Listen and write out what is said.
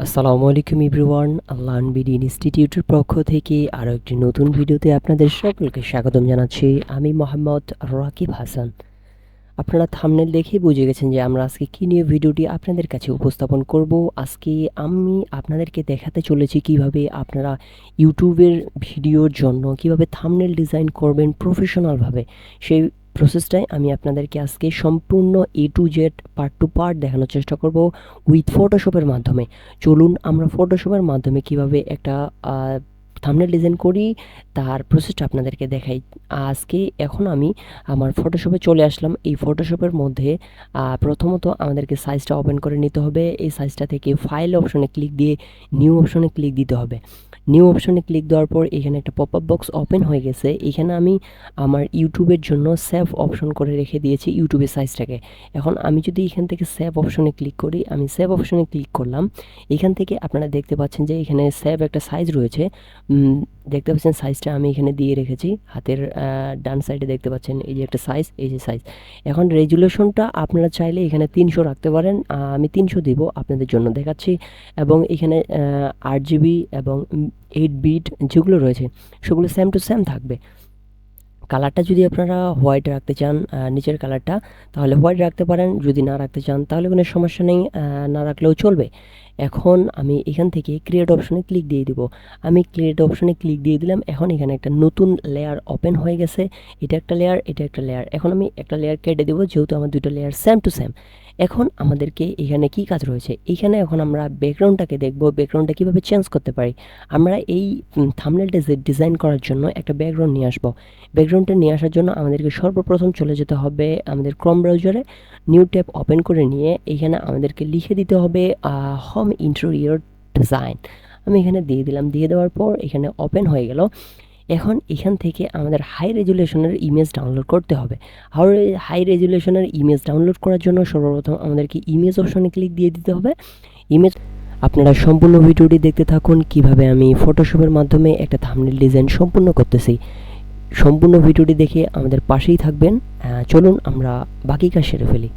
আসসালামু আলাইকুম এভরিওয়ান, আল্লাহ বিডি ইনস্টিটিউটের পক্ষ থেকে আরও একটি নতুন ভিডিওতে আপনাদের সকলকে স্বাগতম জানাচ্ছি। আমি মোহাম্মদ রাকিব হাসান। আপনারা থাম্বনেল দেখেই বুঝে গেছেন যে আমরা আজকে কী নিয়ে ভিডিওটি আপনাদের কাছে উপস্থাপন করব। আজকে আমি আপনাদেরকে দেখাতে চলেছি কিভাবে আপনারা ইউটিউবের ভিডিওর জন্য কিভাবে থাম্বনেল ডিজাইন করবেন প্রফেশনালভাবে। সেই প্রসেসটাই আমি আপনাদেরকে আজকে সম্পূর্ণ A to Z part to part দেখানোর চেষ্টা করব উইথ ফটোশপের মাধ্যমে। চলুন আমরা ফটোশপের মাধ্যমে কিভাবে একটা থাম্বনেল ডিজাইন করি তার প্রসেসটা আপনাদেরকে দেখাই। এখন আমি আমার ফটোশপে চলে আসলাম। এই ফটোশপের মধ্যে প্রথমত আমাদেরকে সাইজটা ওপেন করে নিতে হবে। এই সাইজটা থেকে ফাইল অপশনে ক্লিক দিয়ে নিউ অপশনে ক্লিক দিতে হবে। নিউ অপশনে ক্লিক দেওয়ার পর এখানে একটা পপ আপ বক্স ওপেন হয়ে গেছে। এখানে আমি আমার ইউটিউবের জন্য সেভ অপশন করে রেখে দিয়েছি ইউটিউবের সাইজটাকে। এখন আমি যদি এখান থেকে সেভ অপশনে ক্লিক করি, আমি সেভ অপশনে ক্লিক করলাম। এখান থেকে আপনারা দেখতে পাচ্ছেন যে এখানে সেভ একটা সাইজ রয়েছে। দেখতে পাচ্ছেন সাইজটা আমি এখানে দিয়ে রেখেছি। হাতের ডান সাইডে দেখতে পাচ্ছেন এই যে একটা সাইজ, এই যে সাইজ। এখন রেজুলেশনটা আপনারা চাইলে এখানে 300 রাখতে পারেন। আমি 300 দিব আপনাদের জন্য দেখাচ্ছি। এবং এখানে 8 GB এবং 8 বিট যেগুলো রয়েছে সেগুলো সেম টু সেম থাকবে। কালারটা যদি আপনারা হোয়াইট রাখতে চান, নিচের কালারটা, তাহলে হোয়াইট রাখতে পারেন। যদি না রাখতে চান তাহলে কোনো সমস্যা নেই, না রাখলেও চলবে। এখন আমি এখান থেকে ক্রিয়েট অপশনে ক্লিক দিয়ে দিব। আমি ক্রিয়েট অপশনে ক্লিক দিয়ে দিলাম। এখন এখানে একটা নতুন লেয়ার ওপেন হয়ে গেছে। এটা একটা লেয়ার, এটা একটা লেয়ার। এখন আমি একটা লেয়ার কেটে দেবো, যেহেতু আমার দুটো লেয়ার সেম টু সেম। এখন আমাদেরকে এখানে কি কাজ রয়েছে, এখানে এখন আমরা ব্যাকগ্রাউন্ডটাকে দেখব, ব্যাকগ্রাউন্ডটা কীভাবে চেঞ্জ করতে পারি। আমরা এই থাম্বনেলটা ডিজাইন করার জন্য একটা ব্যাকগ্রাউন্ড নিয়ে আসবো। ব্যাকগ্রাউন্ডটা নিয়ে আসার জন্য আমাদেরকে সর্বপ্রথম চলে যেতে হবে আমাদের ক্রোম ব্রাউজারে। নিউ ট্যাব ওপেন করে নিয়ে এখানে আমাদেরকে লিখে দিতে হবে হোম ইন্টেরিয়র ডিজাইন। আমি এখানে দিয়ে দিলাম। দিয়ে দেওয়ার পর এখানে ওপেন হয়ে গেল। এখন এখান থেকে আমাদের হাই রেজুলেশনের ইমেজ ডাউনলোড করতে হবে। হাই রেজুলেশনের ইমেজ ডাউনলোড করার জন্য সর্বপ্রথম আমাদেরকে ইমেজ অপশনে ক্লিক দিয়ে দিতে হবে। ইমেজ আপনারা সম্পূর্ণ ভিডিওটি দেখতে থাকুন কিভাবে আমি ফটোশপের মাধ্যমে একটা থাম্বনেল ডিজাইন সম্পূর্ণ করতেছি। সম্পূর্ণ ভিডিওটি দেখে আমাদের পাশেই থাকবেন। চলুন আমরা বাকি কাজ সেরে ফেলি।